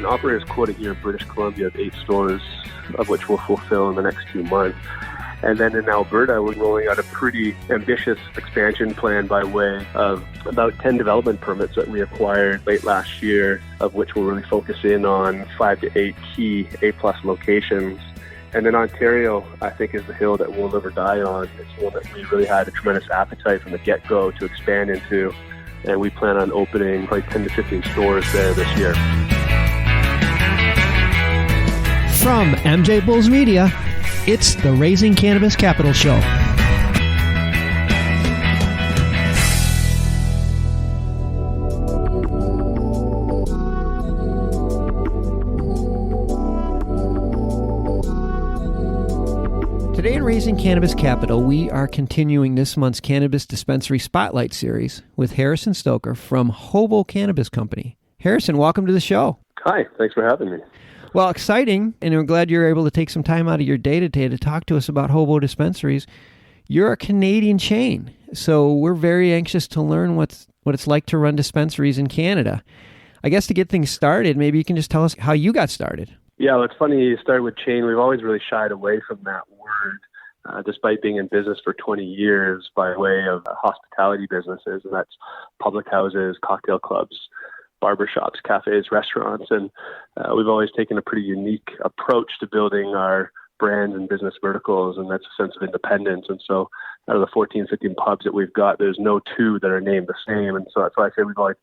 an operator's quota here in British Columbia of 8 stores, of which we'll fulfill in the next 2 months. And then in Alberta, we're rolling out a pretty ambitious expansion plan by way of about 10 development permits that we acquired late last year, of which we'll really focus in on 5 to 8 key A-plus locations. And then Ontario, I think, is the hill that we'll never die on. It's one that we really had a tremendous appetite from the get-go to expand into. And we plan on opening probably 10 to 15 stores there this year. From MJBulls Media, it's the Raising Cannabis Capital Show. Today in Raising Cannabis Capital, we are continuing this month's Cannabis Dispensary Spotlight Series with Harrison Stoker from Hobo Cannabis Company. Harrison, welcome to the show. Hi, thanks for having me. Well, exciting, and we're glad you're able to take some time out of your day-to-day to talk to us about Hobo Dispensaries. You're a Canadian chain, so we're very anxious to learn what it's like to run dispensaries in Canada. I guess to get things started, maybe you can just tell us how you got started. Yeah, well, it's funny you started with chain. We've always really shied away from that word, despite being in business for 20 years by way of hospitality businesses, and that's public houses, cocktail clubs, barbershops, cafes, restaurants. And we've always taken a pretty unique approach to building our brands and business verticals, and that's a sense of independence. And so out of the 14, 15 pubs that we've got, there's no two that are named the same. And so that's why I say we've always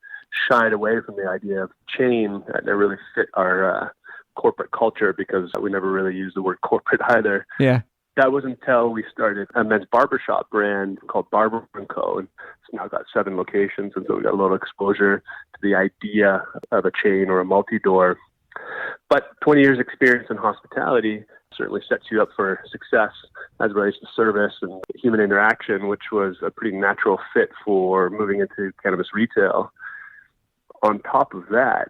shied away from the idea of chain that really fit our corporate culture, because we never really used the word corporate either. Yeah. That was until we started a men's barbershop brand called Barber & Co. And it's now got 7 locations. And so we got a lot of exposure to the idea of a chain or a multi-door. But 20 years experience in hospitality certainly sets you up for success as it relates to service and human interaction, which was a pretty natural fit for moving into cannabis retail. On top of that,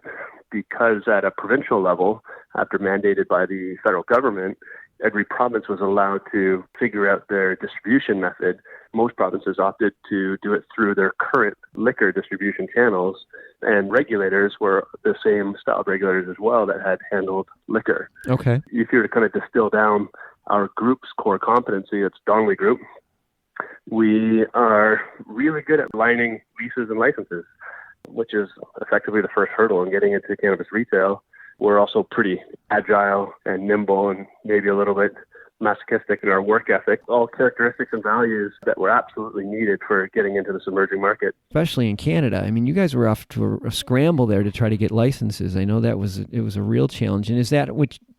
because at a provincial level, after mandated by the federal government, every province was allowed to figure out their distribution method. Most provinces opted to do it through their current liquor distribution channels, and regulators were the same style of regulators as well that had handled liquor. Okay. If you were to kind of distill down our group's core competency, it's Donnelly Group. We are really good at lining leases and licenses, which is effectively the first hurdle in getting into cannabis retail. We're also pretty agile and nimble and maybe a little bit masochistic in our work ethic, all characteristics and values that were absolutely needed for getting into this emerging market. Especially in Canada. I mean, you guys were off to a scramble there to try to get licenses. I know it was a real challenge. And is that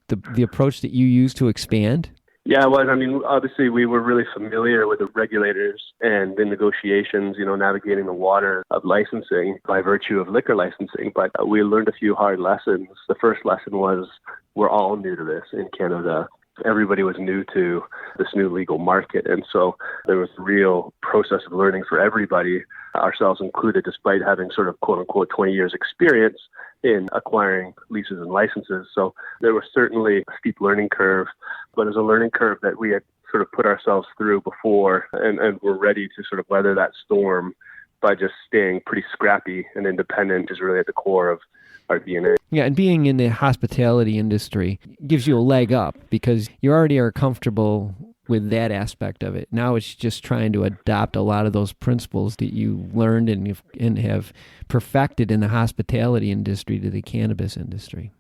the approach that you used to expand? Yeah, well, I mean, obviously we were really familiar with the regulators and the negotiations, navigating the water of licensing by virtue of liquor licensing. But we learned a few hard lessons. The first lesson was we're all new to this in Canada. Everybody was new to this new legal market. And so there was a real process of learning for everybody, ourselves included, despite having sort of quote unquote 20 years experience in acquiring leases and licenses. So there was certainly a steep learning curve, but it was a learning curve that we had sort of put ourselves through before, and we're ready to sort of weather that storm by just staying pretty scrappy and independent is really at the core of our DNA. Yeah, and being in the hospitality industry gives you a leg up because you already are comfortable with that aspect of it. Now it's just trying to adopt a lot of those principles that you learned and have perfected in the hospitality industry to the cannabis industry.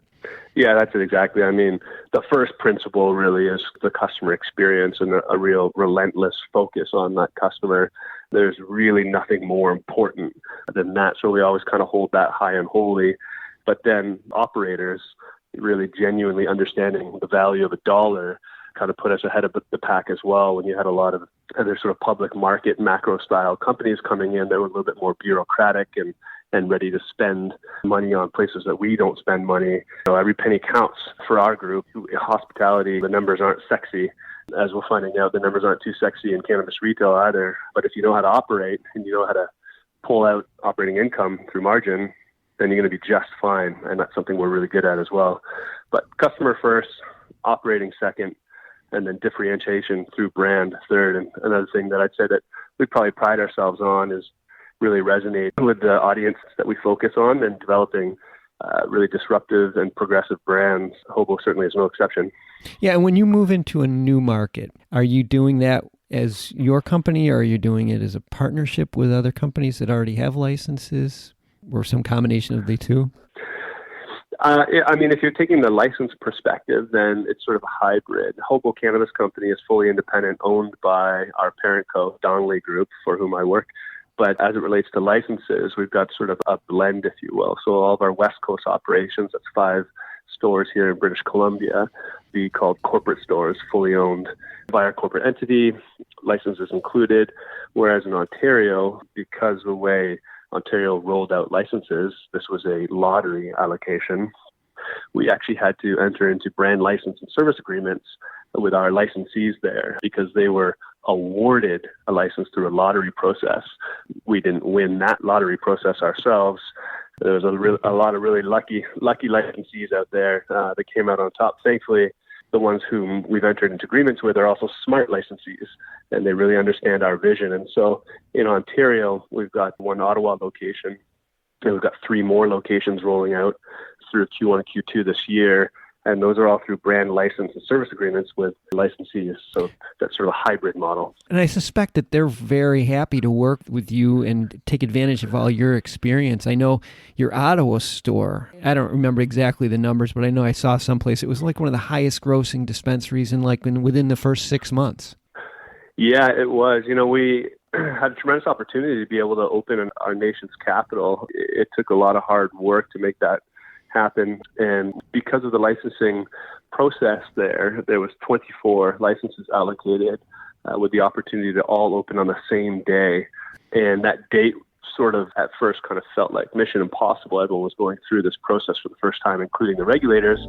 Yeah, that's it exactly. I mean, the first principle really is the customer experience and a real relentless focus on that customer. There's really nothing more important than that. So we always kind of hold that high and holy. But then operators really genuinely understanding the value of a dollar kind of put us ahead of the pack as well, when you had a lot of other sort of public market macro style companies coming in that were a little bit more bureaucratic and ready to spend money on places that we don't spend money. Every penny counts for our group. Hospitality, the numbers aren't sexy. As we're finding out, the numbers aren't too sexy in cannabis retail either. But if you know how to operate and you know how to pull out operating income through margin, then you're going to be just fine. And that's something we're really good at as well. But customer first, operating second, and then differentiation through brand third. And another thing that I'd say that we probably pride ourselves on is really resonate with the audience that we focus on and developing really disruptive and progressive brands. Hobo certainly is no exception. Yeah, and when you move into a new market, are you doing that as your company, or are you doing it as a partnership with other companies that already have licenses, or some combination of the two? I mean, if you're taking the license perspective, then it's sort of a hybrid. Hobo Cannabis Company is fully independent, owned by our parent co, Donnelly Group, for whom I work. But as it relates to licenses, we've got sort of a blend, if you will. So all of our West Coast operations, that's 5 stores here in British Columbia, be called corporate stores, fully owned by our corporate entity, licenses included. Whereas in Ontario, because of the way Ontario rolled out licenses, this was a lottery allocation. We actually had to enter into brand license and service agreements with our licensees there because they were awarded a license through a lottery process. We didn't win that lottery process ourselves. There was a lot of really lucky licensees out there that came out on top. Thankfully, the ones whom we've entered into agreements with are also smart licensees, and they really understand our vision. And so in Ontario, we've got 1 Ottawa location, and we've got 3 more locations rolling out through Q1 and Q2 this year. And those are all through brand license and service agreements with licensees. So that's sort of a hybrid model. And I suspect that they're very happy to work with you and take advantage of all your experience. I know your Ottawa store, I don't remember exactly the numbers, but I know I saw someplace it was like one of the highest grossing dispensaries within the first 6 months. Yeah, it was. We had a tremendous opportunity to be able to open in our nation's capital. It took a lot of hard work to make that happen, and because of the licensing process there was 24 licenses allocated with the opportunity to all open on the same day. And that date sort of at first kind of felt like mission impossible. Everyone was going through this process for the first time, including the regulators.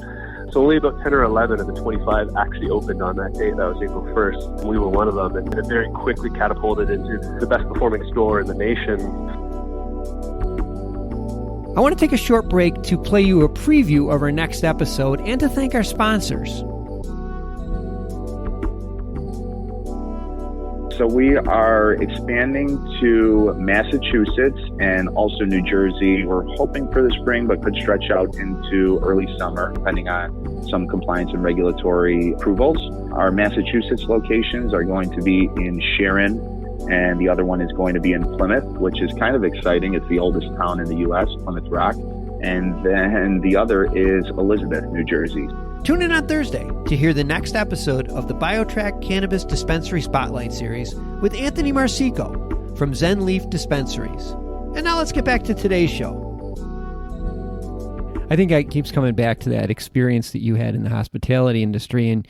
So only about 10 or 11 of the 25 actually opened on that date. That was April 1st. And we were one of them, and it very quickly catapulted into the best performing store in the nation. I want to take a short break to play you a preview of our next episode and to thank our sponsors. So we are expanding to Massachusetts and also New Jersey. We're hoping for the spring, but could stretch out into early summer, depending on some compliance and regulatory approvals. Our Massachusetts locations are going to be in Sharon, and the other one is going to be in Plymouth, which is kind of exciting. It's the oldest town in the U.S., Plymouth Rock. And then the other is Elizabeth, New Jersey. Tune in on Thursday to hear the next episode of the BioTrack Cannabis Dispensary Spotlight Series with Anthony Marsico from Zen Leaf Dispensaries. And now let's get back to today's show. I think it keeps coming back to that experience that you had in the hospitality industry and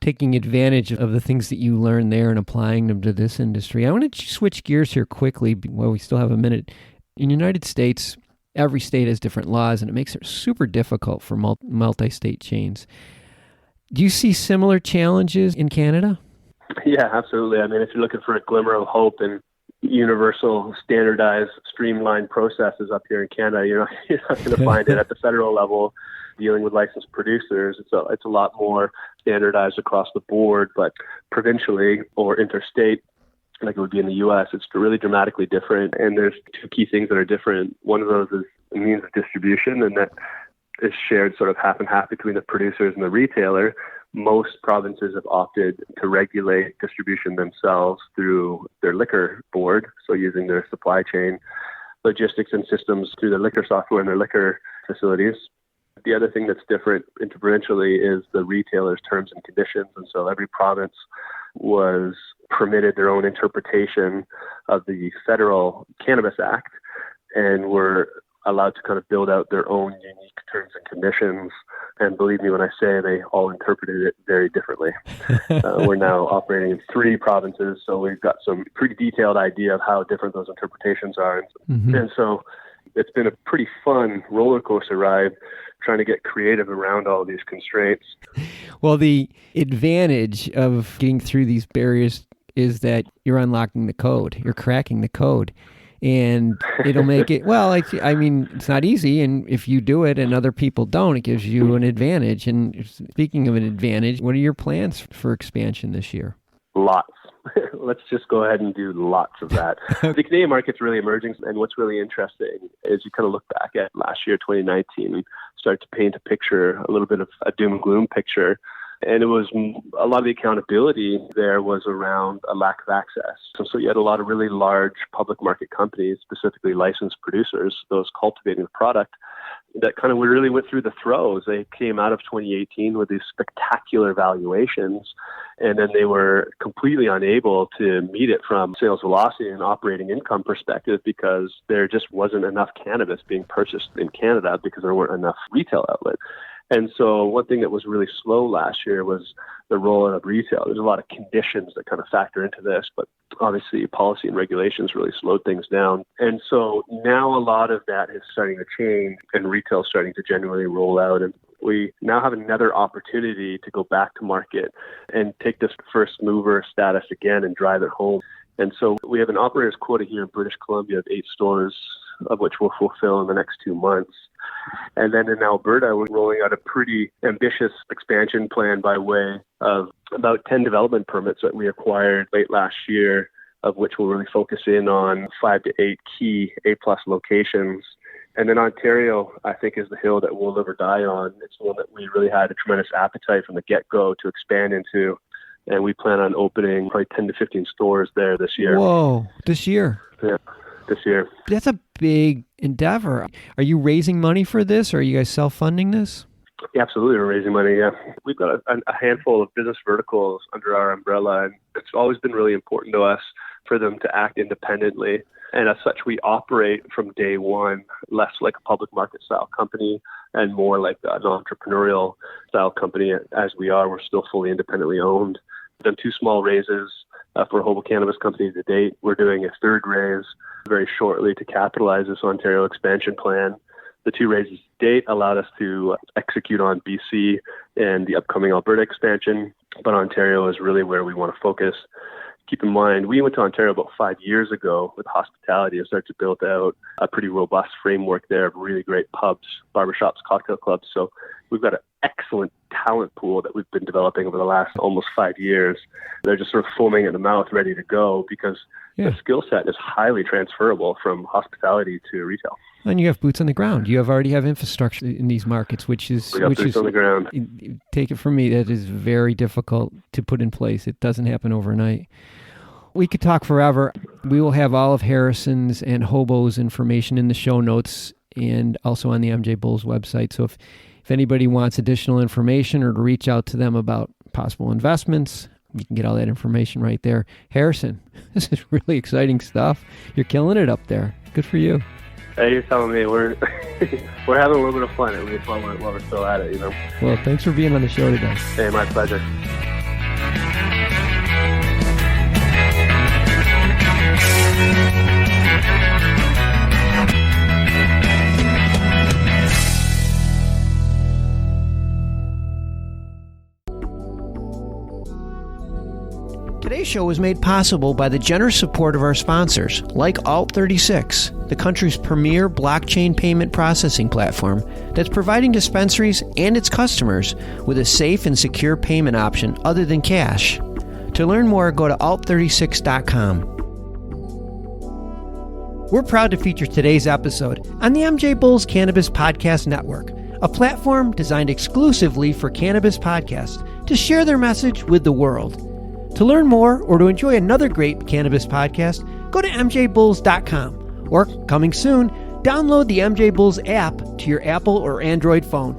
taking advantage of the things that you learned there and applying them to this industry. I want to switch gears here quickly while we still have a minute. In the United States, every state has different laws, and it makes it super difficult for multi-state chains. Do you see similar challenges in Canada? Yeah, absolutely. I mean, if you're looking for a glimmer of hope and universal, standardized, streamlined processes up here in Canada, you're not going to find it at the federal level. Dealing with licensed producers, it's a lot more standardized across the board, but provincially or interstate, like it would be in the U.S., it's really dramatically different. And there's 2 key things that are different. One of those is the means of distribution, and that is shared sort of half and half between the producers and the retailer. Most provinces have opted to regulate distribution themselves through their liquor board, so using their supply chain logistics and systems through their liquor software and their liquor facilities. The other thing that's different interprovincially is the retailer's terms and conditions. And so every province was permitted their own interpretation of the Federal Cannabis Act and were allowed to kind of build out their own unique terms and conditions. And believe me when I say they all interpreted it very differently. We're now operating in 3 provinces, so we've got some pretty detailed idea of how different those interpretations are. Mm-hmm. And so it's been a pretty fun roller coaster ride trying to get creative around all of these constraints. Well, the advantage of getting through these barriers is that you're unlocking the code. You're cracking the code. And it'll make it, well, I mean, it's not easy. And if you do it and other people don't, it gives you an advantage. And speaking of an advantage, what are your plans for expansion this year? Lots. let's just go ahead and do lots of that. The Canadian market's really emerging, and what's really interesting is you kind of look back at last year, 2019, and start to paint a picture, a little bit of a doom and gloom picture. And it was a lot of the accountability there was around a lack of access. So you had a lot of really large public market companies, specifically licensed producers, those cultivating the product, that kind of really went through the throes. They came out of 2018 with these spectacular valuations, and then they were completely unable to meet it from sales velocity and operating income perspective because there just wasn't enough cannabis being purchased in Canada because there weren't enough retail outlets. And so one thing that was really slow last year was the rollout of retail. There's a lot of conditions that kind of factor into this, but obviously policy and regulations really slowed things down. And so now a lot of that is starting to change and retail is starting to genuinely roll out. And we now have another opportunity to go back to market and take this first mover status again and drive it home. And so we have an operator's quota here in British Columbia of 8 stores, of which we'll fulfill in the next 2 months. And then in Alberta, we're rolling out a pretty ambitious expansion plan by way of about 10 development permits that we acquired late last year, of which we'll really focus in on 5 to 8 key A-plus locations. And then Ontario, I think, is the hill that we'll live or die on. It's one that we really had a tremendous appetite from the get-go to expand into. And we plan on opening probably 10 to 15 stores there this year. Whoa, this year? Yeah, this year. That's a big endeavor. Are you raising money for this, or are you guys self-funding this? Yeah, absolutely. We're raising money, yeah. We've got a handful of business verticals under our umbrella, and it's always been really important to us for them to act independently. And as such, we operate from day one less like a public market style company and more like an entrepreneurial style company. As we are, we're still fully independently owned. We've done 2 small raises for Hobo Cannabis Company to date. We're doing a 3rd raise very shortly to capitalize this Ontario expansion plan. The 2 raises to date allowed us to execute on BC and the upcoming Alberta expansion, but Ontario is really where we want to focus. Keep in mind, we went to Ontario about 5 years ago with hospitality and started to build out a pretty robust framework there of really great pubs, barbershops, cocktail clubs. So we've got an excellent talent pool that we've been developing over the last almost 5 years. They're just sort of foaming at the mouth, ready to go because the skill set is highly transferable from hospitality to retail. And you have boots on the ground. You already have infrastructure in these markets, which is boots on the ground. Take it from me, that is very difficult to put in place. It doesn't happen overnight. We could talk forever. We will have all of Harrison's and Hobo's information in the show notes and also on the MJBulls website. So if anybody wants additional information or to reach out to them about possible investments, you can get all that information right there. Harrison, this is really exciting stuff. You're killing it up there. Good for you. Hey, you're telling me we're having a little bit of fun at least while we're still at it, you know. Well, thanks for being on the show today. Hey, my pleasure. Today's show was made possible by the generous support of our sponsors, like Alt36, the country's premier blockchain payment processing platform that's providing dispensaries and its customers with a safe and secure payment option other than cash. To learn more, go to alt36.com. We're proud to feature today's episode on the MJBulls Cannabis Podcast Network, a platform designed exclusively for cannabis podcasts to share their message with the world. To learn more or to enjoy another great cannabis podcast, go to MJBulls.com or, coming soon, download the MJBulls app to your Apple or Android phone.